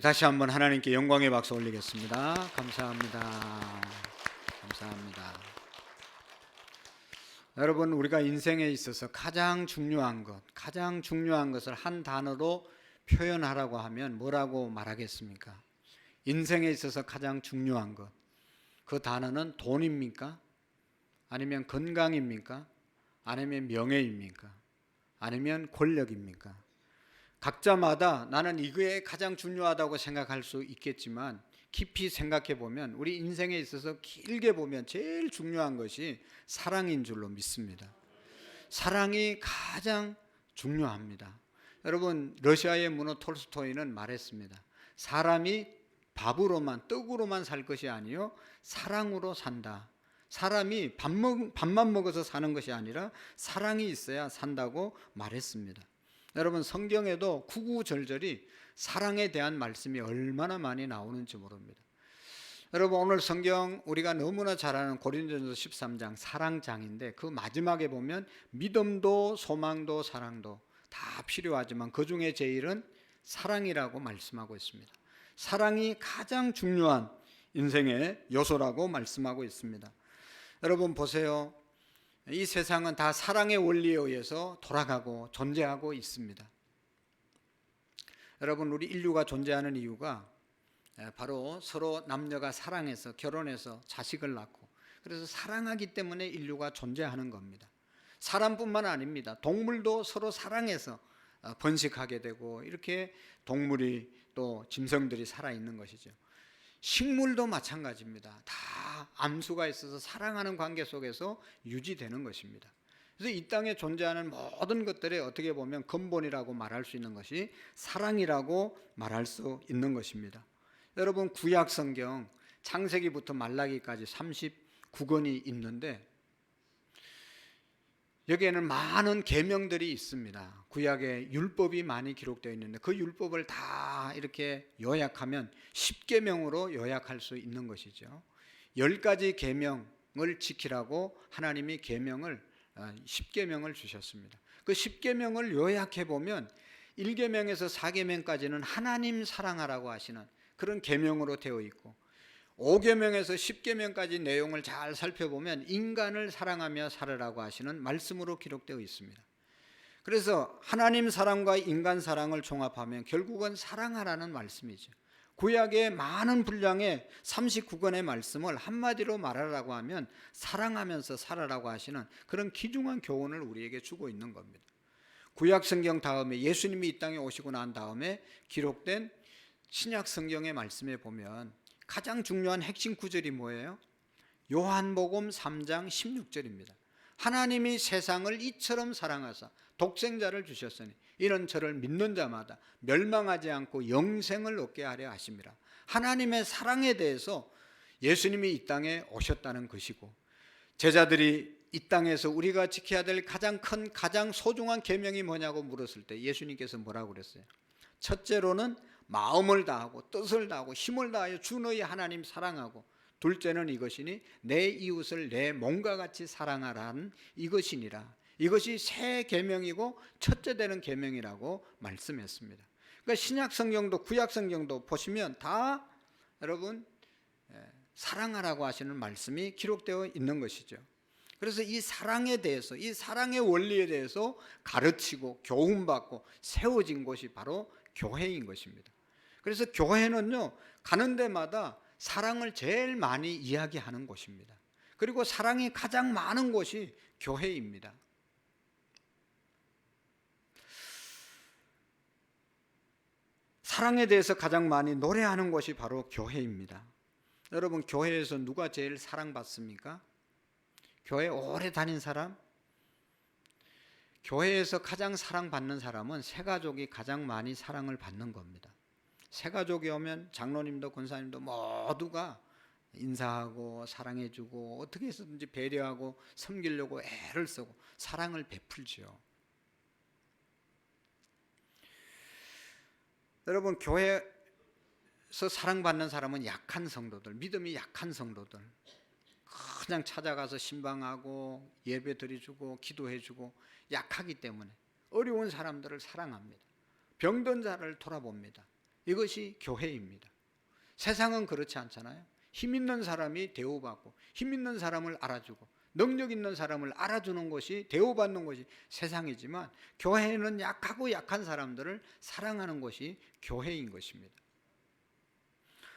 다시 한번 하나님께 영광의 박수 올리겠습니다. 감사합니다. 감사합니다. 여러분, 우리가 인생에 있어서 가장 중요한 것을 한 단어로 표현하라고 하면 뭐라고 말하겠습니까? 인생에 있어서 가장 중요한 것, 그 단어는 돈입니까? 아니면 건강입니까? 아니면 명예입니까? 아니면 권력입니까? 각자마다 나는 이게 가장 중요하다고 생각할 수 있겠지만, 깊이 생각해 보면 우리 인생에 있어서 길게 보면 제일 중요한 것이 사랑인 줄로 믿습니다. 사랑이 가장 중요합니다. 여러분, 러시아의 문호 톨스토이는 말했습니다. 사람이 밥으로만, 떡으로만 살 것이 아니요 사랑으로 산다. 사람이 밥만 먹어서 사는 것이 아니라 사랑이 있어야 산다고 말했습니다. 여러분, 성경에도 구구절절히 사랑에 대한 말씀이 얼마나 많이 나오는지 모릅니다. 여러분, 오늘 성경 우리가 너무나 잘 아는 고린도전서 13장 사랑장인데, 그 마지막에 보면 믿음도 소망도 사랑도 다 필요하지만 그 중에 제일은 사랑이라고 말씀하고 있습니다. 사랑이 가장 중요한 인생의 요소라고 말씀하고 있습니다. 여러분 보세요. 이 세상은 다 사랑의 원리에 의해서 돌아가고 존재하고 있습니다. 여러분, 우리 인류가 존재하는 이유가 바로 서로 남녀가 사랑해서 결혼해서 자식을 낳고, 그래서 사랑하기 때문에 인류가 존재하는 겁니다. 사람뿐만 아닙니다. 동물도 서로 사랑해서 번식하게 되고, 이렇게 동물이 또 짐승들이 살아있는 것이죠. 식물도 마찬가지입니다. 다 암수가 있어서 사랑하는 관계 속에서 유지되는 것입니다. 그래서 이 땅에 존재하는 모든 것들의 어떻게 보면 근본이라고 말할 수 있는 것이 사랑이라고 말할 수 있는 것입니다. 여러분, 구약 성경 창세기부터 말라기까지 39권이 있는데, 여기에는 많은 계명들이 있습니다. 구약에 율법이 많이 기록되어 있는데, 그 율법을 다 이렇게 요약하면 10계명으로 요약할 수 있는 것이죠. 10가지 계명을 지키라고 하나님이 계명을 10계명을 주셨습니다. 그 10계명을 요약해 보면 1계명에서 4계명까지는 하나님 사랑하라고 하시는 그런 계명으로 되어 있고, 5계명에서 10계명까지 내용을 잘 살펴보면 인간을 사랑하며 살으라고 하시는 말씀으로 기록되어 있습니다. 그래서 하나님 사랑과 인간 사랑을 종합하면 결국은 사랑하라는 말씀이죠. 구약의 많은 분량의 39권의 말씀을 한마디로 말하라고 하면 사랑하면서 살아라고 하시는 그런 귀중한 교훈을 우리에게 주고 있는 겁니다. 구약 성경 다음에 예수님이 이 땅에 오시고 난 다음에 기록된 신약 성경의 말씀에 보면 가장 중요한 핵심 구절이 뭐예요? 요한복음 3장 16절입니다. 하나님이 세상을 이처럼 사랑하사 독생자를 주셨으니 이는 저를 믿는 자마다 멸망하지 않고 영생을 얻게 하려 하심이라. 하나님의 사랑에 대해서 예수님이 이 땅에 오셨다는 것이고, 제자들이 이 땅에서 우리가 지켜야 될 가장 큰, 가장 소중한 계명이 뭐냐고 물었을 때 예수님께서 뭐라고 그랬어요? 첫째로는 마음을 다하고 뜻을 다하고 힘을 다하여 주 너희 하나님 사랑하고, 둘째는 이것이니 내 이웃을 내 몸과 같이 사랑하라는 이것이니라. 이것이 새 계명이고 첫째 되는 계명이라고 말씀했습니다. 그러니까 신약 성경도 구약 성경도 보시면 다 여러분 사랑하라고 하시는 말씀이 기록되어 있는 것이죠. 그래서 이 사랑에 대해서, 이 사랑의 원리에 대해서 가르치고 교훈받고 세워진 곳이 바로 교회인 것입니다. 그래서 교회는요, 가는 데마다 사랑을 제일 많이 이야기하는 곳입니다. 그리고 사랑이 가장 많은 곳이 교회입니다. 사랑에 대해서 가장 많이 노래하는 곳이 바로 교회입니다. 여러분, 교회에서 누가 제일 사랑받습니까? 교회 오래 다닌 사람? 교회에서 가장 사랑받는 사람은 새가족이 가장 많이 사랑을 받는 겁니다. 새가족이 오면 장로님도 권사님도 모두가 인사하고 사랑해주고 어떻게 해서든지 배려하고 섬기려고 애를 쓰고 사랑을 베풀죠. 여러분, 교회에서 사랑받는 사람은 약한 성도들, 믿음이 약한 성도들, 그냥 찾아가서 신방하고 예배 드려주고 기도해주고 약하기 때문에 어려운 사람들을 사랑합니다. 병든 자를 돌아봅니다. 이것이 교회입니다. 세상은 그렇지 않잖아요. 힘 있는 사람이 대우받고 힘 있는 사람을 알아주고 능력 있는 사람을 알아주는 것이 대우받는 것이 세상이지만, 교회는 약하고 약한 사람들을 사랑하는 것이 교회인 것입니다.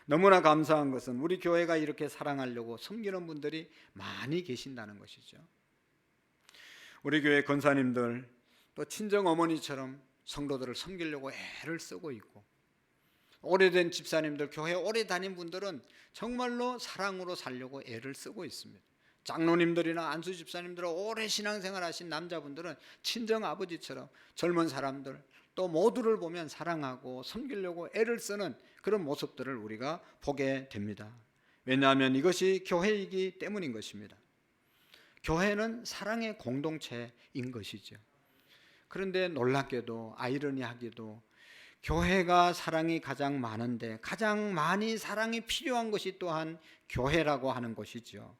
너무나 감사한 것은 우리 교회가 이렇게 사랑하려고 섬기는 분들이 많이 계신다는 것이죠. 우리 교회 권사님들 또 친정 어머니처럼 성도들을 섬기려고 애를 쓰고 있고, 오래된 집사님들, 교회 오래 다닌 분들은 정말로 사랑으로 살려고 애를 쓰고 있습니다. 장로님들이나 안수 집사님들, 오래 신앙생활 하신 남자분들은 친정 아버지처럼 젊은 사람들 또 모두를 보면 사랑하고 섬기려고 애를 쓰는 그런 모습들을 우리가 보게 됩니다. 왜냐하면 이것이 교회이기 때문인 것입니다. 교회는 사랑의 공동체인 것이죠. 그런데 놀랍게도 아이러니하게도 교회가 사랑이 가장 많은데 가장 많이 사랑이 필요한 것이 또한 교회라고 하는 것이죠.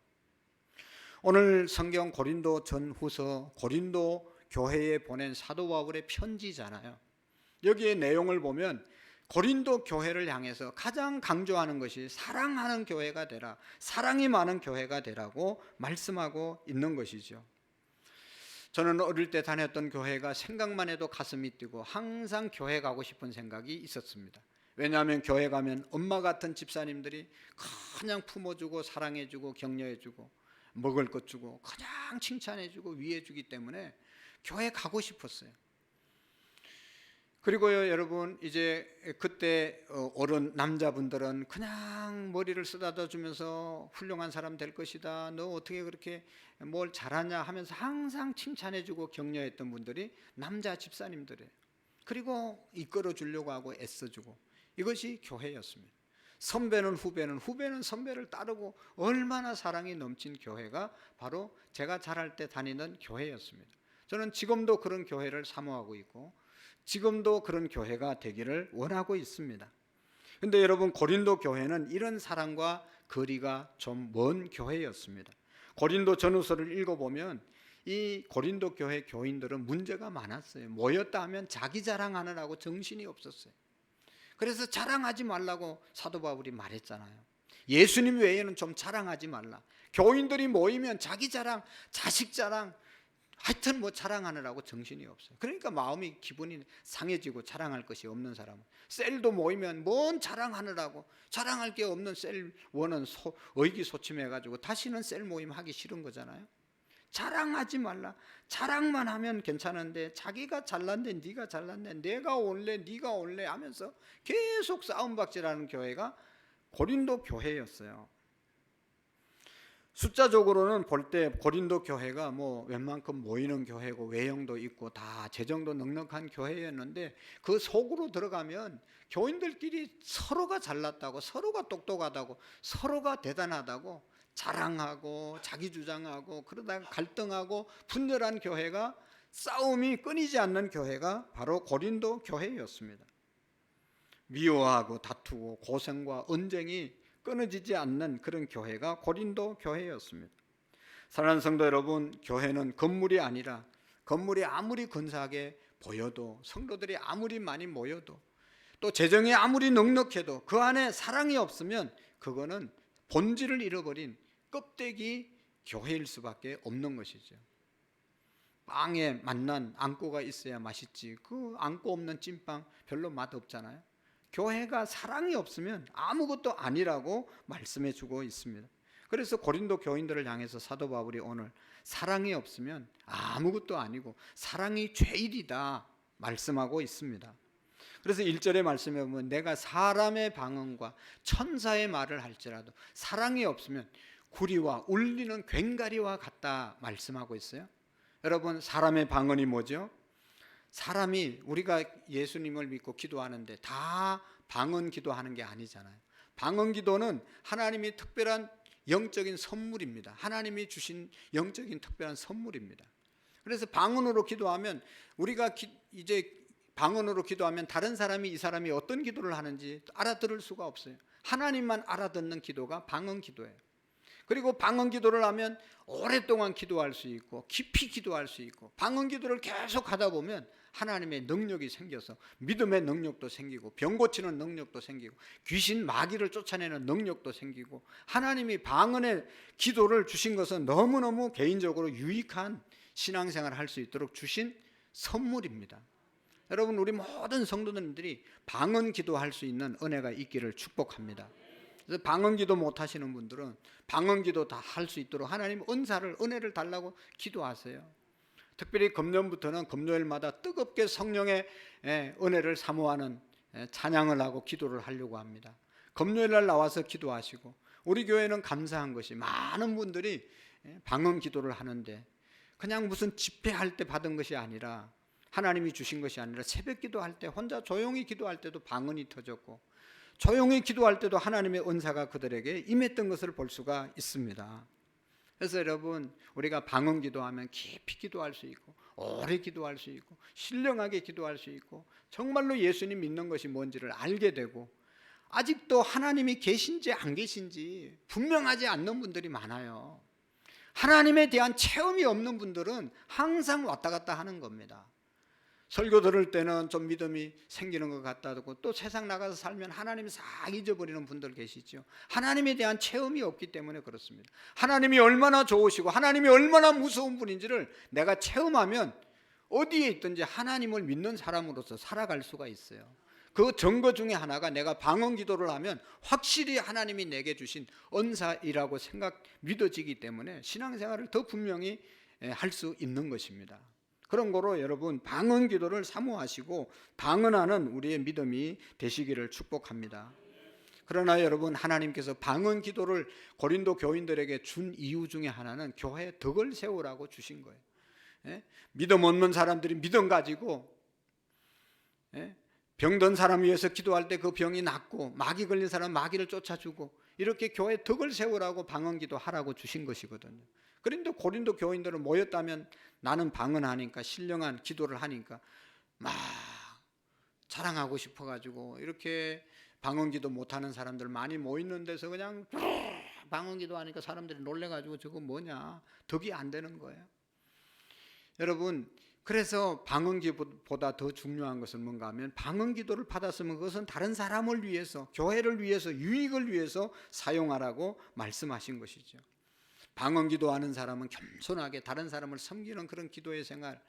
오늘 성경 고린도 전후서 고린도 교회에 보낸 사도 바울의 편지잖아요. 여기에 내용을 보면 고린도 교회를 향해서 가장 강조하는 것이 사랑하는 교회가 되라, 사랑이 많은 교회가 되라고 말씀하고 있는 것이죠. 저는 어릴 때 다녔던 교회가 생각만 해도 가슴이 뛰고 항상 교회 가고 싶은 생각이 있었습니다. 왜냐하면 교회 가면 엄마 같은 집사님들이 그냥 품어주고 사랑해주고 격려해주고 먹을 것 주고 그냥 칭찬해주고 위해주기 때문에 교회 가고 싶었어요. 그리고요, 여러분, 이제 그때 어른 남자분들은 그냥 머리를 쓰다듬어 주면서 훌륭한 사람 될 것이다, 너 어떻게 그렇게 뭘 잘하냐 하면서 항상 칭찬해주고 격려했던 분들이 남자 집사님들이에요. 그리고 이끌어 주려고 하고 애써주고, 이것이 교회였습니다. 선배는 후배는, 후배는 선배를 따르고 얼마나 사랑이 넘친 교회가 바로 제가 자랄 때 다니는 교회였습니다. 저는 지금도 그런 교회를 사모하고 있고 지금도 그런 교회가 되기를 원하고 있습니다. 그런데 여러분, 고린도 교회는 이런 사랑과 거리가 좀 먼 교회였습니다. 고린도 전후서를 읽어보면 이 고린도 교회 교인들은 문제가 많았어요. 모였다 하면 자기 자랑하느라고 정신이 없었어요. 그래서 자랑하지 말라고 사도 바울이 말했잖아요. 예수님 외에는 좀 자랑하지 말라. 교인들이 모이면 자기 자랑, 자식 자랑, 하여튼 뭐 자랑하느라고 정신이 없어요. 그러니까 마음이 기분이 상해지고, 자랑할 것이 없는 사람은, 셀도 모이면 뭔 자랑하느라고, 자랑할 게 없는 셀원은 의기소침해가지고 다시는 셀 모임 하기 싫은 거잖아요. 자랑하지 말라. 자랑만 하면 괜찮은데 자기가 잘났네, 네가 잘났네, 내가 올래, 네가 올래 하면서 계속 싸움박질하는 교회가 고린도 교회였어요. 숫자적으로는 볼 때 고린도 교회가 뭐 웬만큼 모이는 교회고 외형도 있고 다 재정도 넉넉한 교회였는데, 그 속으로 들어가면 교인들끼리 서로가 잘났다고, 서로가 똑똑하다고, 서로가 대단하다고 자랑하고 자기 주장하고, 그러다가 갈등하고 분열한 교회가, 싸움이 끊이지 않는 교회가 바로 고린도 교회였습니다. 미워하고 다투고 고생과 언쟁이 끊어지지 않는 그런 교회가 고린도 교회였습니다. 사랑하는 성도 여러분, 교회는 건물이 아니라, 건물이 아무리 근사하게 보여도, 성도들이 아무리 많이 모여도, 또 재정이 아무리 넉넉해도 그 안에 사랑이 없으면 그거는 본질을 잃어버린 껍데기 교회일 수밖에 없는 것이죠. 빵에 맛난 앙꼬가 있어야 맛있지, 그 앙꼬 없는 찐빵 별로 맛 없잖아요. 교회가 사랑이 없으면 아무것도 아니라고 말씀해 주고 있습니다. 그래서 고린도 교인들을 향해서 사도 바울이 오늘 사랑이 없으면 아무것도 아니고 사랑이 죄일이다 말씀하고 있습니다. 그래서 1절의 말씀에 보면 내가 사람의 방언과 천사의 말을 할지라도 사랑이 없으면 구리와 울리는 괭가리와 같다 말씀하고 있어요. 여러분, 사람의 방언이 뭐죠? 사람이, 우리가 예수님을 믿고 기도하는데 다 방언 기도하는 게 아니잖아요. 방언 기도는 하나님이 특별한 영적인 선물입니다. 하나님이 주신 영적인 특별한 선물입니다. 그래서 방언으로 기도하면, 우리가 이제 방언으로 기도하면 다른 사람이 이 사람이 어떤 기도를 하는지 알아들을 수가 없어요. 하나님만 알아듣는 기도가 방언 기도예요. 그리고 방언 기도를 하면 오랫동안 기도할 수 있고 깊이 기도할 수 있고, 방언 기도를 계속 하다 보면 하나님의 능력이 생겨서 믿음의 능력도 생기고 병 고치는 능력도 생기고 귀신 마귀를 쫓아내는 능력도 생기고 하나님이 방언의 기도를 주신 것은 너무너무 개인적으로 유익한 신앙생활을 할 수 있도록 주신 선물입니다. 여러분, 우리 모든 성도님들이 방언 기도할 수 있는 은혜가 있기를 축복합니다. 그래서 방언 기도 못 하시는 분들은 방언 기도 다 할 수 있도록 하나님 은혜를 달라고 기도하세요. 특별히 금년부터는 금요일마다 뜨겁게 성령의 은혜를 사모하는 찬양을 하고 기도를 하려고 합니다. 금요일날 나와서 기도하시고, 우리 교회는 감사한 것이 많은 분들이 방언 기도를 하는데 그냥 무슨 집회할 때 받은 것이 아니라, 하나님이 주신 것이 아니라 새벽 기도할 때 혼자 조용히 기도할 때도 방언이 터졌고, 조용히 기도할 때도 하나님의 은사가 그들에게 임했던 것을 볼 수가 있습니다. 그래서 여러분, 우리가 방언 기도하면 깊이 기도할 수 있고 오래 기도할 수 있고 신령하게 기도할 수 있고 정말로 예수님 믿는 것이 뭔지를 알게 되고, 아직도 하나님이 계신지 안 계신지 분명하지 않는 분들이 많아요. 하나님에 대한 체험이 없는 분들은 항상 왔다 갔다 하는 겁니다. 설교 들을 때는 좀 믿음이 생기는 것 같다고, 또 세상 나가서 살면 하나님 싹 잊어버리는 분들 계시죠. 하나님에 대한 체험이 없기 때문에 그렇습니다. 하나님이 얼마나 좋으시고 하나님이 얼마나 무서운 분인지를 내가 체험하면 어디에 있든지 하나님을 믿는 사람으로서 살아갈 수가 있어요. 그 증거 중에 하나가 내가 방언 기도를 하면 확실히 하나님이 내게 주신 은사이라고 믿어지기 때문에 신앙생활을 더 분명히 할 수 있는 것입니다. 그런 거로 여러분, 방언 기도를 사모하시고 방언하는 우리의 믿음이 되시기를 축복합니다. 그러나 여러분, 하나님께서 방언 기도를 고린도 교인들에게 준 이유 중에 하나는 교회에 덕을 세우라고 주신 거예요. 믿음 없는 사람들이 믿음 가지고 병든 사람 위해서 기도할 때 그 병이 낫고, 마귀 걸린 사람 마귀를 쫓아주고, 이렇게 교회에 덕을 세우라고 방언 기도 하라고 주신 것이거든요. 그런데 고린도 교인들은 모였다면 나는 방언하니까, 신령한 기도를 하니까 막 자랑하고 싶어가지고 이렇게 방언 기도 못하는 사람들 많이 모이는 데서 그냥 방언 기도하니까 사람들이 놀래가지고 저거 뭐냐, 덕이 안 되는 거예요. 여러분, 그래서 방언 기도보다 더 중요한 것은 뭔가 하면, 방언 기도를 받았으면 그것은 다른 사람을 위해서, 교회를 위해서, 유익을 위해서 사용하라고 말씀하신 것이죠. 방언 기도하는 사람은 겸손하게 다른 사람을 섬기는 그런 기도의 생활,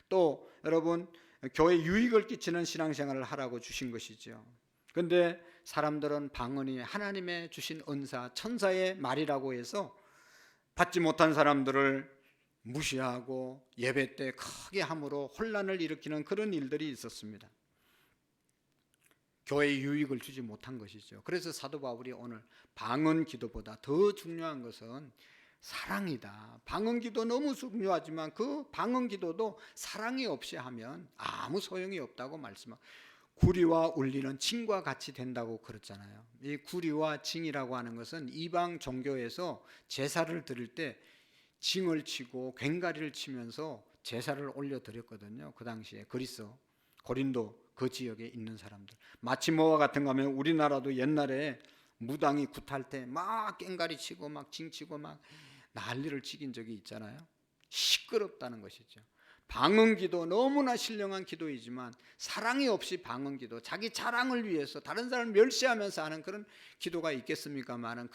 또 여러분 교회 유익을 끼치는 신앙생활을 하라고 주신 것이죠. 그런데 사람들은 방언이 하나님의 주신 은사, 천사의 말이라고 해서 받지 못한 사람들을 무시하고 예배 때 크게 함으로 혼란을 일으키는 그런 일들이 있었습니다. 교회에 유익을 주지 못한 것이죠. 그래서 사도 바울이 오늘 방언 기도보다 더 중요한 것은 사랑이다. 방언 기도 너무 중요하지만 그 방언 기도도 사랑이 없이 하면 아무 소용이 없다고 말씀하고, 구리와 울리는 징과 같이 된다고 그랬잖아요. 이 구리와 징이라고 하는 것은 이방 종교에서 제사를 드릴 때 징을 치고 괭가리를 치면서 제사를 올려드렸거든요. 그 당시에 고린도 그 지역에 있는 사람들, 마치 뭐와 같은가 하면 우리나라도 옛날에 무당이 굿할 때 막 괭가리 치고 막 징 치고 막 난리를 치긴 적이 있잖아요. 시끄럽다는 것이죠. 방언기도 너무나 신령한 기도이지만 사랑이 없이 방언기도, 자기 자랑을 위해서 다른 사람을 멸시하면서 하는 그런 기도가 있겠습니까마는,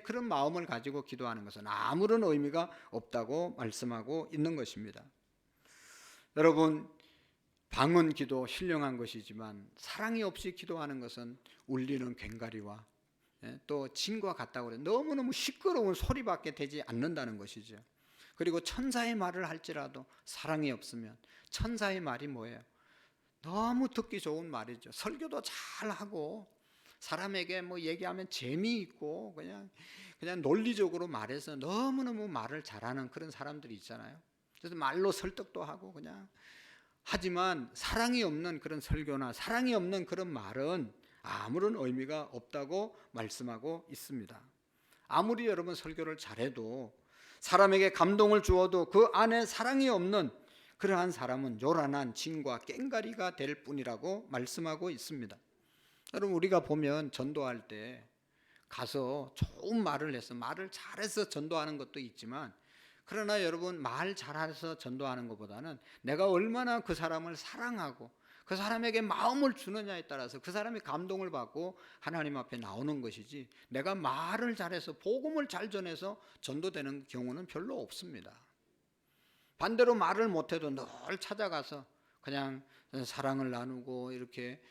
그런 마음을 가지고 기도하는 것은 아무런 의미가 없다고 말씀하고 있는 것입니다. 여러분, 방언기도 신령한 것이지만 사랑이 없이 기도하는 것은 울리는 괭가리와 또 징과 같다고 그래요. 너무너무 시끄러운 소리밖에 되지 않는다는 것이죠. 그리고 천사의 말을 할지라도 사랑이 없으면, 천사의 말이 뭐예요? 너무 듣기 좋은 말이죠. 설교도 잘하고 사람에게 뭐 얘기하면 재미있고 그냥 논리적으로 말해서 너무너무 말을 잘하는 그런 사람들이 있잖아요. 그래서 말로 설득도 하고 그냥, 하지만 사랑이 없는 그런 설교나 사랑이 없는 그런 말은 아무런 의미가 없다고 말씀하고 있습니다. 아무리 여러분 설교를 잘해도, 사람에게 감동을 주어도 그 안에 사랑이 없는 그러한 사람은 요란한 징과 꽹가리가 될 뿐이라고 말씀하고 있습니다. 여러분, 우리가 보면 전도할 때 가서 좋은 말을 해서, 말을 잘해서 전도하는 것도 있지만, 그러나 여러분, 말 잘해서 전도하는 것보다는 내가 얼마나 그 사람을 사랑하고 그 사람에게 마음을 주느냐에 따라서 그 사람이 감동을 받고 하나님 앞에 나오는 것이지, 내가 말을 잘해서 복음을 잘 전해서 전도되는 경우는 별로 없습니다. 반대로 말을 못해도 늘 찾아가서 그냥 사랑을 나누고 이렇게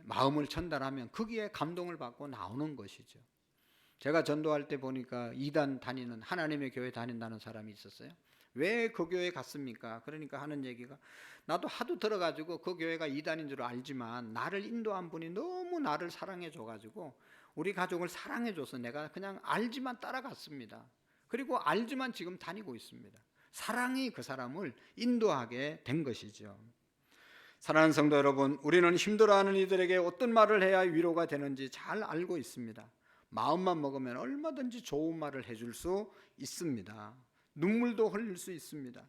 마음을 전달하면 거기에 감동을 받고 나오는 것이죠. 제가 전도할 때 보니까 이단 다니는, 하나님의 교회 다닌다는 사람이 있었어요. 왜 그 교회 갔습니까? 그러니까 하는 얘기가, 나도 하도 들어가지고 그 교회가 이단인 줄 알지만 나를 인도한 분이 너무 나를 사랑해 줘가지고 우리 가족을 사랑해 줘서 내가 그냥 알지만 따라갔습니다. 그리고 알지만 지금 다니고 있습니다. 사랑이 그 사람을 인도하게 된 것이죠. 사랑하는 성도 여러분, 우리는 힘들어하는 이들에게 어떤 말을 해야 위로가 되는지 잘 알고 있습니다. 마음만 먹으면 얼마든지 좋은 말을 해줄 수 있습니다. 눈물도 흘릴 수 있습니다.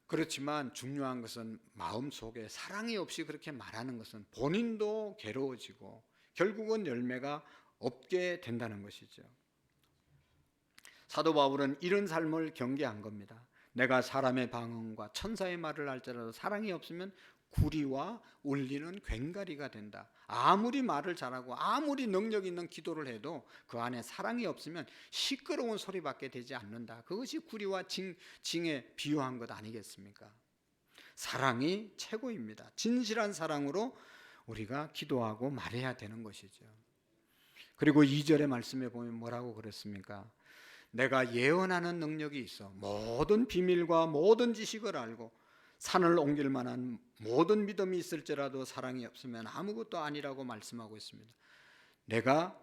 그렇지만 중요한 것은 마음속에 사랑이 없이 그렇게 말하는 것은 본인도 괴로워지고 결국은 열매가 없게 된다는 것이죠. 사도 바울은 이런 삶을 경계한 겁니다. 내가 사람의 방언과 천사의 말을 할지라도 사랑이 없으면 구리와 울리는 괭가리가 된다. 아무리 말을 잘하고 아무리 능력 있는 기도를 해도 그 안에 사랑이 없으면 시끄러운 소리밖에 되지 않는다. 그것이 구리와 징에 비유한 것 아니겠습니까? 사랑이 최고입니다. 진실한 사랑으로 우리가 기도하고 말해야 되는 것이죠. 그리고 2절의 말씀에 보면 뭐라고 그랬습니까? 내가 예언하는 능력이 있어 모든 비밀과 모든 지식을 알고 산을 옮길 만한 모든 믿음이 있을지라도 사랑이 없으면 아무것도 아니라고 말씀하고 있습니다. 내가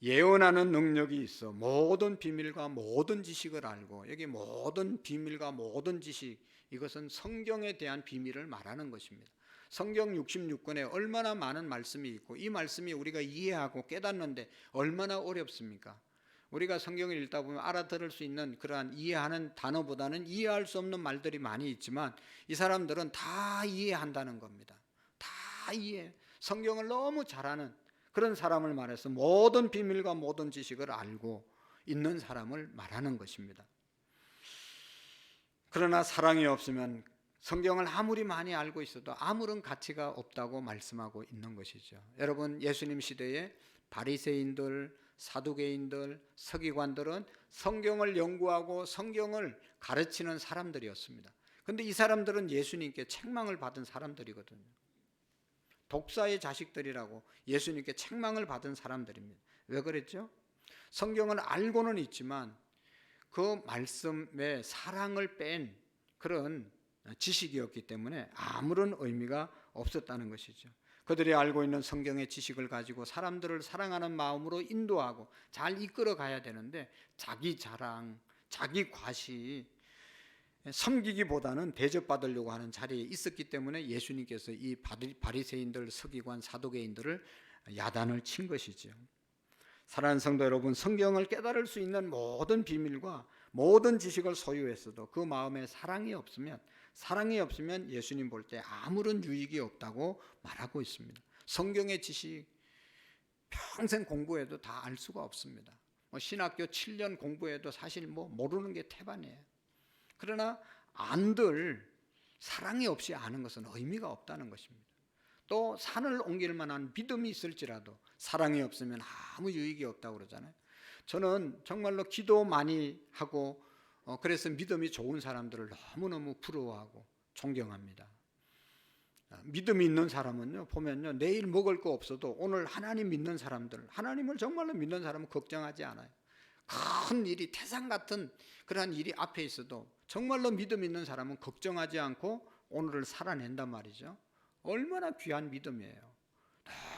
예언하는 능력이 있어 모든 비밀과 모든 지식을 알고, 여기 모든 비밀과 모든 지식, 이것은 성경에 대한 비밀을 말하는 것입니다. 성경 66권에 얼마나 많은 말씀이 있고 이 말씀이 우리가 이해하고 깨닫는데 얼마나 어렵습니까? 우리가 성경을 읽다 보면 알아들을 수 있는 그러한 이해하는 단어보다는 이해할 수 없는 말들이 많이 있지만 이 사람들은 다 이해한다는 겁니다. 다 이해. 성경을 너무 잘하는 그런 사람을 말해서 모든 비밀과 모든 지식을 알고 있는 사람을 말하는 것입니다. 그러나 사랑이 없으면 성경을 아무리 많이 알고 있어도 아무런 가치가 없다고 말씀하고 있는 것이죠. 여러분, 예수님 시대에 바리새인들, 사두개인들, 서기관들은 성경을 연구하고 성경을 가르치는 사람들이었습니다. 그런데 이 사람들은 예수님께 책망을 받은 사람들이거든요. 독사의 자식들이라고 예수님께 책망을 받은 사람들입니다. 왜 그랬죠? 성경을 알고는 있지만 그 말씀에 사랑을 뺀 그런 지식이었기 때문에 아무런 의미가 없었다는 것이죠. 그들이 알고 있는 성경의 지식을 가지고 사람들을 사랑하는 마음으로 인도하고 잘 이끌어 가야 되는데 자기 자랑, 자기 과시, 섬기기보다는 대접받으려고 하는 자리에 있었기 때문에 예수님께서 이 바리새인들, 서기관, 사두개인들을 야단을 친 것이죠. 사랑하는 성도 여러분, 성경을 깨달을 수 있는 모든 비밀과 모든 지식을 소유했어도 그 마음에 사랑이 없으면 예수님 볼 때 아무런 유익이 없다고 말하고 있습니다. 성경의 지식 평생 공부해도 다 알 수가 없습니다. 신학교 7년 공부해도 사실 모르는 게 태반이에요. 그러나 안들 사랑이 없이 아는 것은 의미가 없다는 것입니다. 또 산을 옮길 만한 믿음이 있을지라도 사랑이 없으면 아무 유익이 없다고 그러잖아요. 저는 정말로 기도 많이 하고 그래서 믿음이 좋은 사람들을 너무너무 부러워하고 존경합니다. 믿음이 있는 사람은요, 보면요, 내일 먹을 거 없어도 오늘 하나님 믿는 사람들, 하나님을 정말로 믿는 사람은 걱정하지 않아요. 큰 일이, 태산 같은 그러한 일이 앞에 있어도 정말로 믿음 있는 사람은 걱정하지 않고 오늘을 살아낸단 말이죠. 얼마나 귀한 믿음이에요.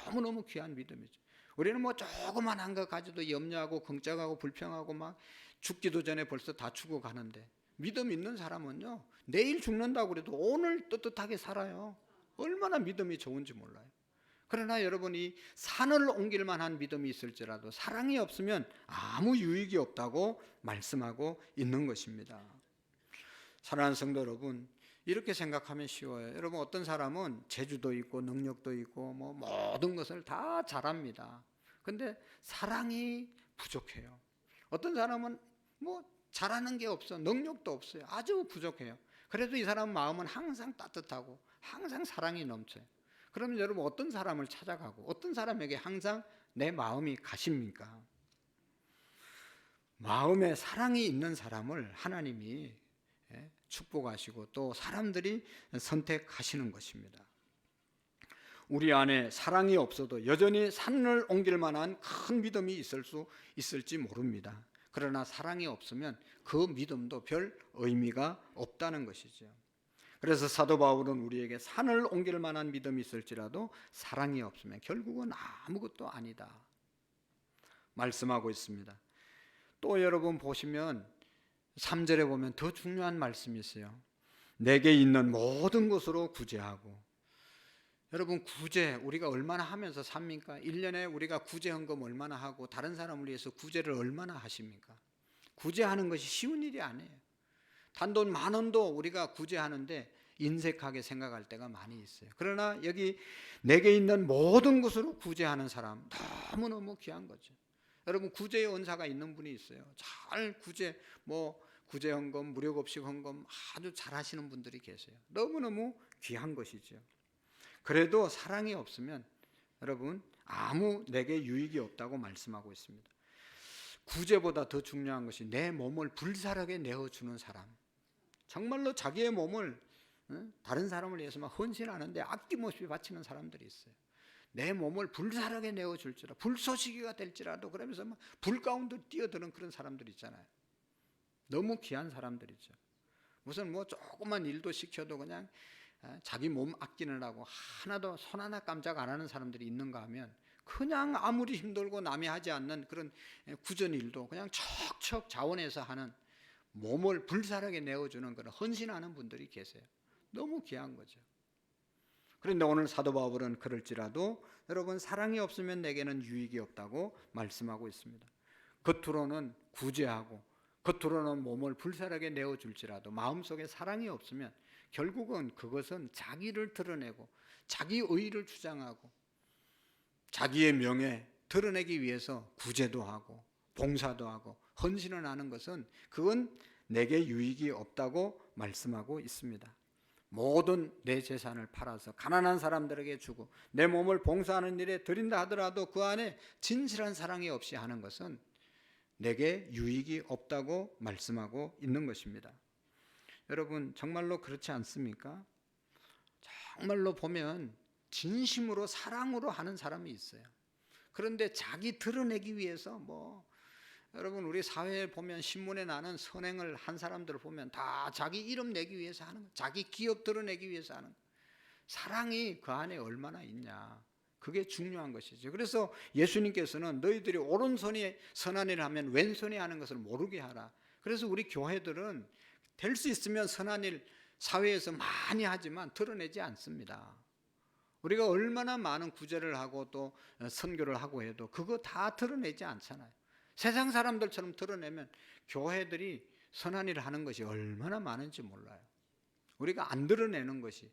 너무너무 귀한 믿음이죠. 우리는 조그만한 거 가지고 염려하고 걱정하고 불평하고 막 죽기도 전에 벌써 다 죽어가는데, 믿음 있는 사람은요, 내일 죽는다고 그래도 오늘 떳떳하게 살아요. 얼마나 믿음이 좋은지 몰라요. 그러나 여러분이 산을 옮길 만한 믿음이 있을지라도 사랑이 없으면 아무 유익이 없다고 말씀하고 있는 것입니다. 사랑하는 성도 여러분, 이렇게 생각하면 쉬워요. 여러분, 어떤 사람은 재주도 있고 능력도 있고 모든 것을 다 잘합니다. 근데 사랑이 부족해요. 어떤 사람은 잘하는 게 없어. 능력도 없어요. 아주 부족해요. 그래도 이 사람 마음은 항상 따뜻하고 항상 사랑이 넘쳐요. 그럼 여러분 어떤 사람을 찾아가고 어떤 사람에게 항상 내 마음이 가십니까? 마음에 사랑이 있는 사람을 하나님이 축복하시고 또 사람들이 선택하시는 것입니다. 우리 안에 사랑이 없어도 여전히 산을 옮길 만한 큰 믿음이 있을지 모릅니다. 그러나 사랑이 없으면 그 믿음도 별 의미가 없다는 것이죠. 그래서 사도 바울은 우리에게 산을 옮길 만한 믿음이 있을지라도 사랑이 없으면 결국은 아무것도 아니다 말씀하고 있습니다. 또 여러분 보시면 3절에 보면 더 중요한 말씀이 있어요. 내게 있는 모든 것으로 구제하고. 여러분 구제 우리가 얼마나 하면서 삽니까? 1년에 우리가 구제 헌금 얼마나 하고 다른 사람을 위해서 구제를 얼마나 하십니까? 구제하는 것이 쉬운 일이 아니에요. 단돈 10,000원도 우리가 구제하는데 인색하게 생각할 때가 많이 있어요. 그러나 여기 내게 있는 모든 것으로 구제하는 사람 너무너무 귀한 거죠. 여러분 구제의 은사가 있는 분이 있어요. 잘 구제 구제 헌금, 무료급식 헌금 아주 잘 하시는 분들이 계세요. 너무너무 귀한 것이죠. 그래도 사랑이 없으면 여러분 아무 내게 유익이 없다고 말씀하고 있습니다. 구제보다 더 중요한 것이 내 몸을 불사르게 내어주는 사람. 정말로 자기의 몸을 다른 사람을 위해서만 헌신하는데 아낌없이 바치는 사람들이 있어요. 내 몸을 불사르게 내어줄지라 불쏘시개가 될지라도 그러면서 막 불 가운데 뛰어드는 그런 사람들 있잖아요. 너무 귀한 사람들이죠. 무슨 조그만 일도 시켜도 그냥 자기 몸 아끼느라고 하나도 손 하나 깜짝 안 하는 사람들이 있는가 하면 그냥 아무리 힘들고 남이 하지 않는 그런 구전 일도 그냥 척척 자원해서 하는 몸을 불사르게 내어주는 그런 헌신하는 분들이 계세요. 너무 귀한 거죠. 그런데 오늘 사도 바울은 그럴지라도 여러분 사랑이 없으면 내게는 유익이 없다고 말씀하고 있습니다. 겉으로는 구제하고 겉으로는 몸을 불사르게 내어줄지라도 마음속에 사랑이 없으면 결국은 그것은 자기를 드러내고 자기 의의를 주장하고 자기의 명예 드러내기 위해서 구제도 하고 봉사도 하고 헌신을 하는 것은 그건 내게 유익이 없다고 말씀하고 있습니다. 모든 내 재산을 팔아서 가난한 사람들에게 주고 내 몸을 봉사하는 일에 드린다 하더라도 그 안에 진실한 사랑이 없이 하는 것은 내게 유익이 없다고 말씀하고 있는 것입니다. 여러분 정말로 그렇지 않습니까? 정말로 보면 진심으로 사랑으로 하는 사람이 있어요. 그런데 자기 드러내기 위해서 여러분 우리 사회에 보면 신문에 나는 선행을 한 사람들을 보면 다 자기 이름 내기 위해서 하는 거, 자기 기업 드러내기 위해서 하는 거. 사랑이 그 안에 얼마나 있냐, 그게 중요한 것이죠. 그래서 예수님께서는 너희들이 오른손이 선한 일을 하면 왼손이 하는 것을 모르게 하라. 그래서 우리 교회들은 될 수 있으면 선한 일 사회에서 많이 하지만 드러내지 않습니다. 우리가 얼마나 많은 구제를 하고 또 선교를 하고 해도 그거 다 드러내지 않잖아요. 세상 사람들처럼 드러내면 교회들이 선한 일을 하는 것이 얼마나 많은지 몰라요. 우리가 안 드러내는 것이.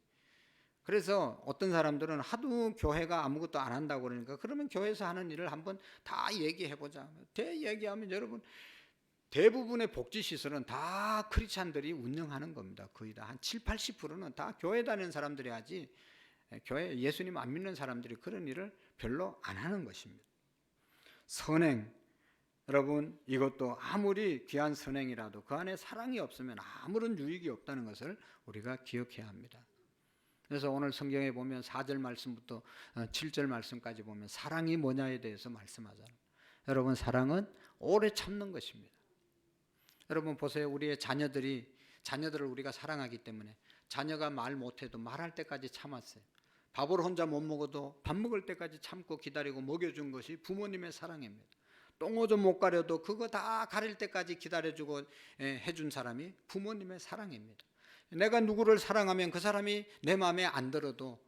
그래서 어떤 사람들은 하도 교회가 아무것도 안 한다고 그러니까 그러면 교회에서 하는 일을 한번 다 얘기해보자. 얘기하면 여러분 대부분의 복지시설은 다 크리스찬들이 운영하는 겁니다. 거의 다 한 70-80%는 다 교회 다니는 사람들이 하지 교회 예수님 안 믿는 사람들이 그런 일을 별로 안 하는 것입니다. 선행, 여러분 이것도 아무리 귀한 선행이라도 그 안에 사랑이 없으면 아무런 유익이 없다는 것을 우리가 기억해야 합니다. 그래서 오늘 성경에 보면 4절 말씀부터 7절 말씀까지 보면 사랑이 뭐냐에 대해서 말씀하잖아요. 여러분 사랑은 오래 참는 것입니다. 여러분 보세요. 우리의 자녀들을 우리가 사랑하기 때문에 자녀가 말 못해도 말할 때까지 참았어요. 밥을 혼자 못 먹어도 밥 먹을 때까지 참고 기다리고 먹여준 것이 부모님의 사랑입니다. 똥오줌 못 가려도 그거 다 가릴 때까지 기다려주고 해준 사람이 부모님의 사랑입니다. 내가 누구를 사랑하면 그 사람이 내 마음에 안 들어도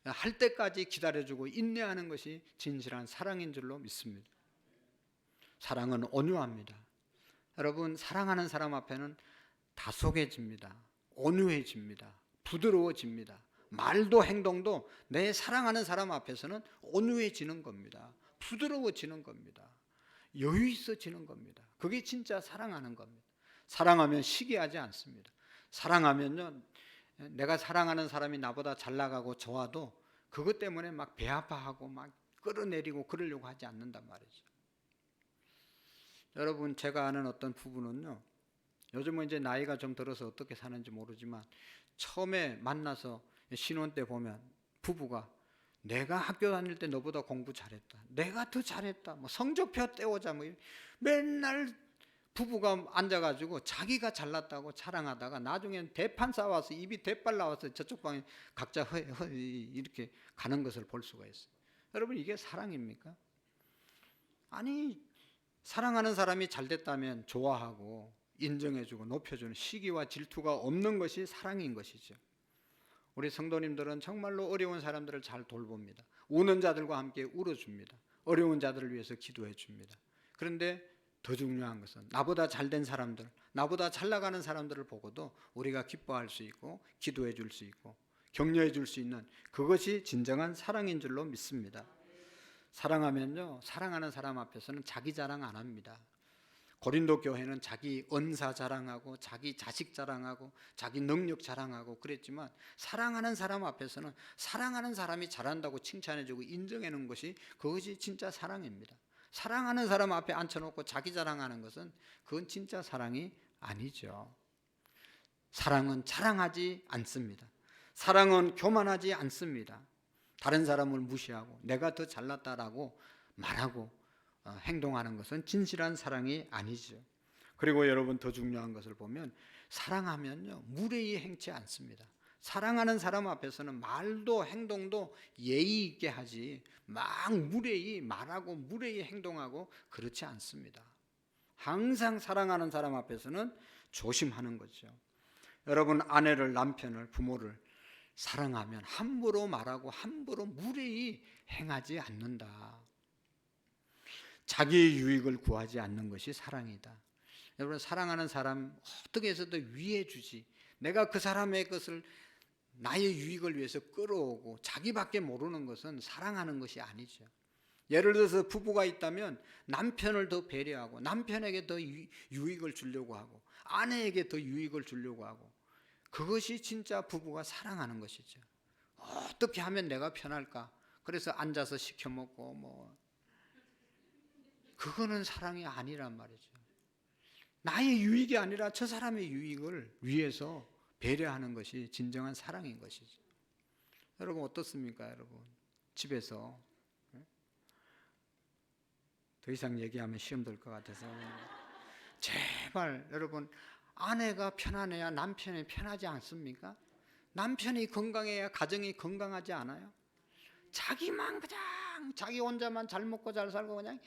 할 때까지 기다려주고 인내하는 것이 진실한 사랑인 줄로 믿습니다. 사랑은 온유합니다. 여러분 사랑하는 사람 앞에는 다소개집니다. 온유해집니다. 부드러워집니다. 말도 행동도 내 사랑하는 사람 앞에서는 온유해지는 겁니다. 부드러워지는 겁니다. 여유 있어지는 겁니다. 그게 진짜 사랑하는 겁니다. 사랑하면 시기하지 않습니다. 사랑하면요, 내가 사랑하는 사람이 나보다 잘 나가고 좋아도 그것 때문에 막 배 아파하고 막 끌어내리고 그러려고 하지 않는단 말이죠. 여러분, 제가 아는 어떤 부부는요, 요즘은 이제 나이가 좀 들어서 어떻게 사는지 모르지만 처음에 만나서 신혼 때 보면 부부가 내가 학교 다닐 때 너보다 공부 잘했다, 내가 더 잘했다, 뭐 성적표 떼오자, 뭐 맨날 부부가 앉아가지고 자기가 잘났다고 자랑하다가 나중엔 대판 싸워서 입이 대빨 나와서 저쪽 방에 각자 이렇게 가는 것을 볼 수가 있어요. 여러분, 이게 사랑입니까? 아니, 사랑하는 사람이 잘 됐다면 좋아하고 인정해주고 높여주는 시기와 질투가 없는 것이 사랑인 것이죠. 우리 성도님들은 정말로 어려운 사람들을 잘 돌봅니다. 우는 자들과 함께 울어줍니다. 어려운 자들을 위해서 기도해 줍니다. 그런데 더 중요한 것은 나보다 잘된 사람들, 나보다 잘 나가는 사람들을 보고도 우리가 기뻐할 수 있고 기도해 줄 수 있고 격려해 줄 수 있는 그것이 진정한 사랑인 줄로 믿습니다. 사랑하면요, 사랑하는 사람 앞에서는 자기 자랑 안 합니다. 고린도 교회는 자기 언사 자랑하고 자기 자식 자랑하고 자기 능력 자랑하고 그랬지만 사랑하는 사람 앞에서는 사랑하는 사람이 잘한다고 칭찬해주고 인정하는 것이 그것이 진짜 사랑입니다. 사랑하는 사람 앞에 앉혀놓고 자기 자랑하는 것은 그건 진짜 사랑이 아니죠. 사랑은 자랑하지 않습니다. 사랑은 교만하지 않습니다. 다른 사람을 무시하고 내가 더 잘났다라고 말하고 행동하는 것은 진실한 사랑이 아니죠. 그리고 여러분, 더 중요한 것을 보면 사랑하면요, 무례히 행치 않습니다. 사랑하는 사람 앞에서는 말도 행동도 예의 있게 하지 막 무례히 말하고 무례히 행동하고 그렇지 않습니다. 항상 사랑하는 사람 앞에서는 조심하는 거죠. 여러분, 아내를, 남편을, 부모를 사랑하면 함부로 말하고 함부로 무례히 행하지 않는다. 자기의 유익을 구하지 않는 것이 사랑이다. 여러분, 사랑하는 사람 어떻게 해서도 위해 주지, 내가 그 사람의 것을 나의 유익을 위해서 끌어오고 자기밖에 모르는 것은 사랑하는 것이 아니죠. 예를 들어서 부부가 있다면 남편을 더 배려하고 남편에게 더 유익을 주려고 하고 아내에게 더 유익을 주려고 하고, 그것이 진짜 부부가 사랑하는 것이죠. 어떻게 하면 내가 편할까? 그래서 앉아서 시켜 먹고 뭐, 그거는 사랑이 아니란 말이죠. 나의 유익이 아니라 저 사람의 유익을 위해서 배려하는 것이 진정한 사랑인 것이죠. 여러분, 어떻습니까? 여러분, 집에서 더 이상 얘기하면 시험 들 것 같아서 제발 여러분, 아내가 편안해야 남편이 편하지 않습니까? 남편이 건강해야 가정이 건강하지 않아요? 자기만 그냥 자기 혼자만 잘 먹고 잘 살고 그냥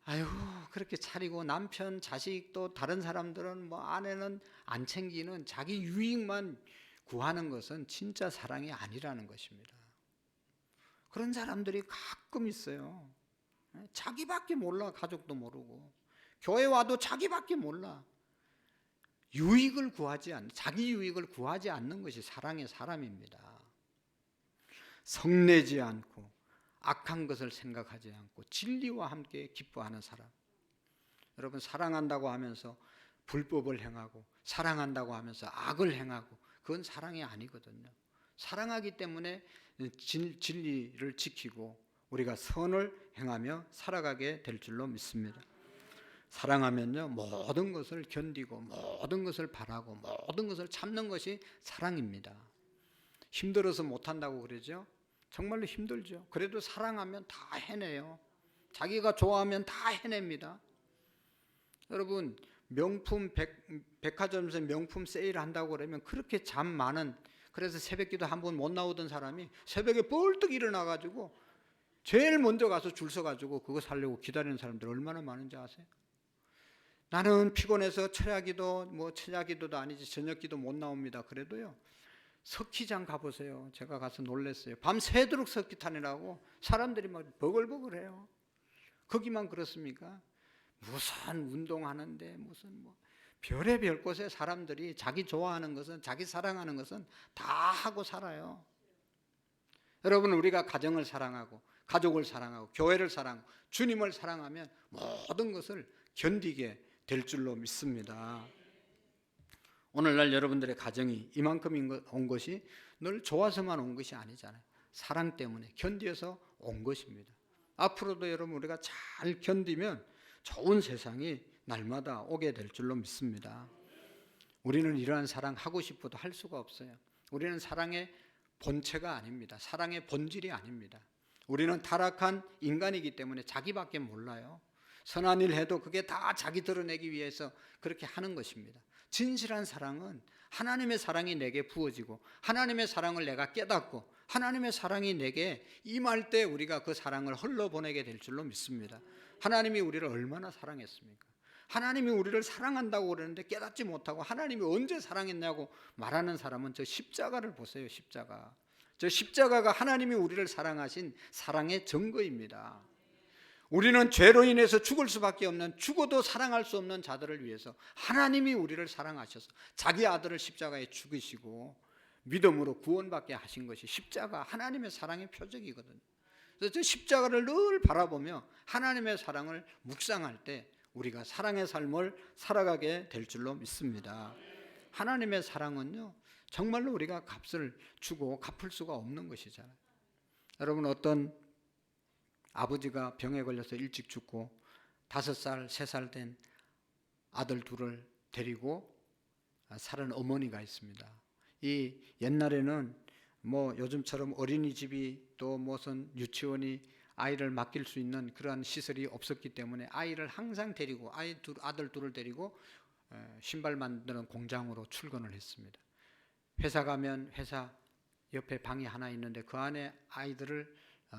아유 그렇게 차리고 남편 자식도 다른 사람들은 뭐 아내는 안 챙기는 자기 유익만 구하는 것은 진짜 사랑이 아니라는 것입니다. 그런 사람들이 가끔 있어요. 자기밖에 몰라. 가족도 모르고 교회 와도 자기밖에 몰라. 유익을 구하지 않는, 자기 유익을 구하지 않는 것이 사랑의 사람입니다. 성내지 않고 악한 것을 생각하지 않고 진리와 함께 기뻐하는 사람. 여러분, 사랑한다고 하면서 불법을 행하고 사랑한다고 하면서 악을 행하고 그건 사랑이 아니거든요. 사랑하기 때문에 진리를 지키고 우리가 선을 행하며 살아가게 될 줄로 믿습니다. 사랑하면요, 모든 것을 견디고 모든 것을 바라고 모든 것을 참는 것이 사랑입니다. 힘들어서 못한다고 그러죠? 정말로 힘들죠. 그래도 사랑하면 다 해내요. 자기가 좋아하면 다 해냅니다. 여러분, 명품 백화점에서 명품 세일을 한다고 그러면 그렇게 잠 많은, 그래서 새벽기도 한 번 못 나오던 사람이 새벽에 뻘떡 일어나가지고 제일 먼저 가서 줄 서가지고 그거 사려고 기다리는 사람들 얼마나 많은지 아세요? 나는 피곤해서 철야기도도 아니지 저녁기도 못 나옵니다. 그래도요, 석기장 가보세요. 제가 가서 놀랐어요. 밤새도록 석기 타느라고 사람들이 막 버글버글해요. 거기만 그렇습니까? 무슨 운동하는데 무슨 뭐 별의별 곳에 사람들이 자기 좋아하는 것은, 자기 사랑하는 것은 다 하고 살아요. 여러분, 우리가 가정을 사랑하고 가족을 사랑하고 교회를 사랑하고 주님을 사랑하면 모든 것을 견디게 될 줄로 믿습니다. 오늘날 여러분들의 가정이 이만큼 온 것이 늘 좋아서만 온 것이 아니잖아요. 사랑 때문에 견디어서 온 것입니다. 앞으로도 여러분 우리가 잘 견디면 좋은 세상이 날마다 오게 될 줄로 믿습니다. 우리는 이러한 사랑 하고 싶어도 할 수가 없어요. 우리는 사랑의 본체가 아닙니다. 사랑의 본질이 아닙니다. 우리는 타락한 인간이기 때문에 자기밖에 몰라요. 선한 일 해도 그게 다 자기 드러내기 위해서 그렇게 하는 것입니다. 진실한 사랑은 하나님의 사랑이 내게 부어지고 하나님의 사랑을 내가 깨닫고 하나님의 사랑이 내게 임할 때 우리가 그 사랑을 흘러보내게 될 줄로 믿습니다. 하나님이 우리를 얼마나 사랑했습니까? 하나님이 우리를 사랑한다고 그러는데 깨닫지 못하고 하나님이 언제 사랑했냐고 말하는 사람은 저 십자가를 보세요. 십자가. 저 십자가가 하나님이 우리를 사랑하신 사랑의 증거입니다. 우리는 죄로 인해서 죽을 수밖에 없는, 죽어도 사랑할 수 없는 자들을 위해서 하나님이 우리를 사랑하셔서 자기 아들을 십자가에 죽이시고 믿음으로 구원받게 하신 것이 십자가, 하나님의 사랑의 표적이거든요. 그래서 저 십자가를 늘 바라보며 하나님의 사랑을 묵상할 때 우리가 사랑의 삶을 살아가게 될 줄로 믿습니다. 하나님의 사랑은요, 정말로 우리가 값을 주고 갚을 수가 없는 것이잖아요. 여러분, 어떤 아버지가 병에 걸려서 일찍 죽고 5살, 3살 된 아들 둘을 데리고 살은 어머니가 있습니다. 이 옛날에는 뭐 요즘처럼 어린이집이 또 무슨 유치원이 아이를 맡길 수 있는 그러한 시설이 없었기 때문에 아이를 항상 데리고 아들 둘을 데리고 신발 만드는 공장으로 출근을 했습니다. 회사 가면 회사 옆에 방이 하나 있는데 그 안에 아이들을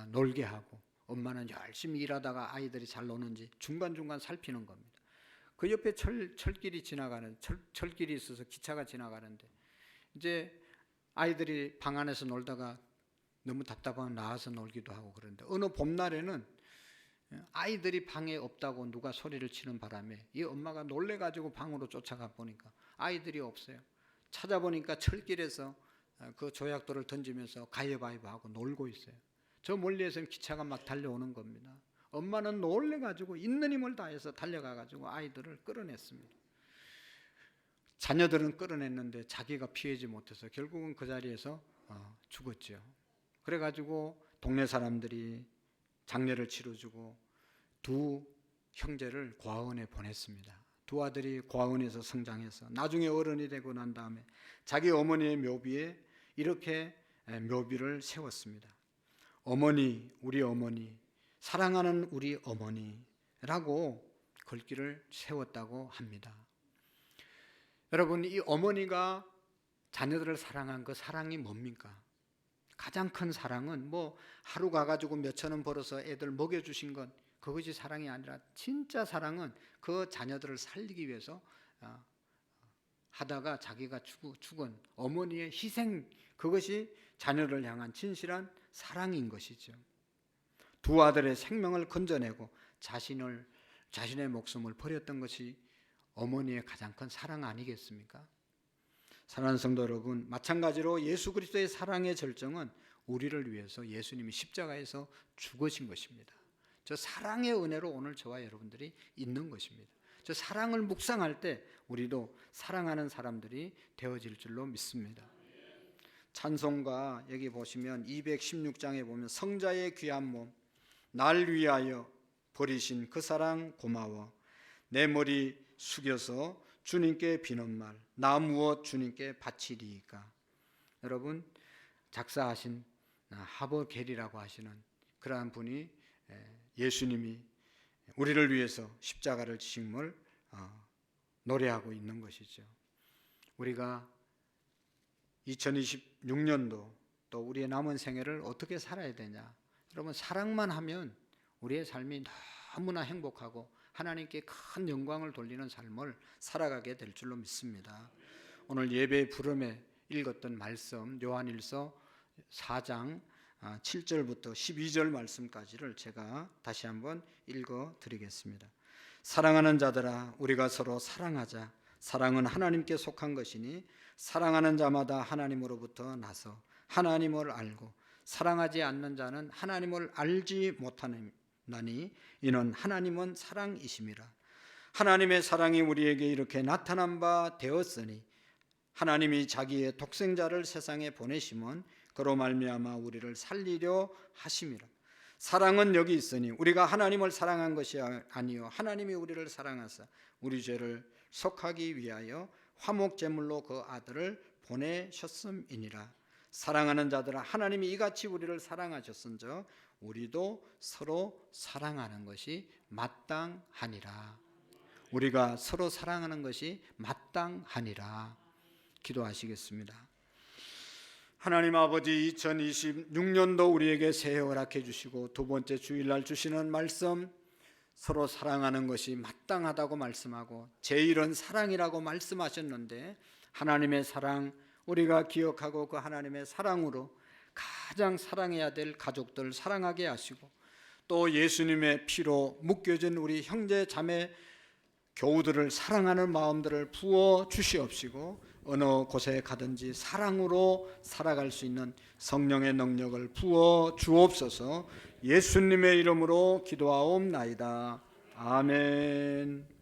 놀게 하고 엄마는 열심히 일하다가 아이들이 잘 노는지 중간중간 살피는 겁니다. 그 옆에 철길이 지나가는 철길이 있어서 기차가 지나가는데 이제 아이들이 방 안에서 놀다가 너무 답답하면 나와서 놀기도 하고 그런데 어느 봄날에는 아이들이 방에 없다고 누가 소리를 치는 바람에 이 엄마가 놀래가지고 방으로 쫓아가 보니까 아이들이 없어요. 찾아보니까 철길에서 그 조약돌을 던지면서 가위바위보하고 놀고 있어요. 저 멀리에서는 기차가 막 달려오는 겁니다. 엄마는 놀래가지고 있는 힘을 다해서 달려가가지고 아이들을 끌어냈습니다. 자녀들은 끌어냈는데 자기가 피하지 못해서 결국은 그 자리에서 죽었죠. 그래가지고 동네 사람들이 장례를 치러주고 두 형제를 고아원에 보냈습니다. 두 아들이 고아원에서 성장해서 나중에 어른이 되고 난 다음에 자기 어머니의 묘비에 이렇게 묘비를 세웠습니다. 어머니, 우리 어머니, 사랑하는 우리 어머니라고 글귀를 세웠다고 합니다. 여러분, 이 어머니가 자녀들을 사랑한 그 사랑이 뭡니까? 가장 큰 사랑은 뭐 하루 가가지고 몇천 원 벌어서 애들 먹여주신 것, 그것이 사랑이 아니라 진짜 사랑은 그 자녀들을 살리기 위해서 하다가 자기가 죽은 어머니의 희생, 그것이 자녀를 향한 진실한 사랑인 것이죠. 두 아들의 생명을 건져내고 자신의 목숨을 버렸던 것이 어머니의 가장 큰 사랑 아니겠습니까? 사랑하는 성도 여러분, 마찬가지로 예수 그리스도의 사랑의 절정은 우리를 위해서 예수님이 십자가에서 죽으신 것입니다. 저 사랑의 은혜로 오늘 저와 여러분들이 있는 것입니다. 저 사랑을 묵상할 때 우리도 사랑하는 사람들이 되어질 줄로 믿습니다. 찬송가 여기 보시면 216장에 보면 성자의 귀한 몸 날 위하여 버리신 그 사랑 고마워 내 머리 숙여서 주님께 비는 말 나 무엇 주님께 바치리이까. 여러분, 작사하신 하버 게리라고 하시는 그러한 분이 예수님이 우리를 위해서 십자가를 지신 걸 노래하고 있는 것이죠. 우리가 2026년도 또 우리의 남은 생애를 어떻게 살아야 되냐. 여러분, 사랑만 하면 우리의 삶이 너무나 행복하고 하나님께 큰 영광을 돌리는 삶을 살아가게 될 줄로 믿습니다. 오늘 예배 부름에 읽었던 말씀 요한일서 4장 7절부터 12절 말씀까지를 제가 다시 한번 읽어 드리겠습니다. 사랑하는 자들아, 우리가 서로 사랑하자. 사랑은 하나님께 속한 것이니 사랑하는 자마다 하나님으로부터 나서 하나님을 알고 사랑하지 않는 자는 하나님을 알지 못하나니 이는 하나님은 사랑이심이라. 하나님의 사랑이 우리에게 이렇게 나타난 바 되었으니 하나님이 자기의 독생자를 세상에 보내심은 그로 말미암아 우리를 살리려 하심이라. 사랑은 여기 있으니 우리가 하나님을 사랑한 것이 아니요 하나님이 우리를 사랑하사 우리 죄를 속하기 위하여 화목 제물로 그 아들을 보내셨음이니라. 사랑하는 자들아, 하나님이 이같이 우리를 사랑하셨은즉 우리도 서로 사랑하는 것이 마땅하니라. 우리가 서로 사랑하는 것이 마땅하니라. 기도하시겠습니다. 하나님 아버지, 2026년도 우리에게 새해 허락해 주시고 두 번째 주일날 주시는 말씀, 서로 사랑하는 것이 마땅하다고 말씀하고 제1은 사랑이라고 말씀하셨는데, 하나님의 사랑 우리가 기억하고 그 하나님의 사랑으로 가장 사랑해야 될 가족들 사랑하게 하시고, 또 예수님의 피로 묶여진 우리 형제 자매 교우들을 사랑하는 마음들을 부어 주시옵시고, 어느 곳에 가든지 사랑으로 살아갈 수 있는 성령의 능력을 부어 주옵소서. 예수님의 이름으로 기도하옵나이다. 아멘.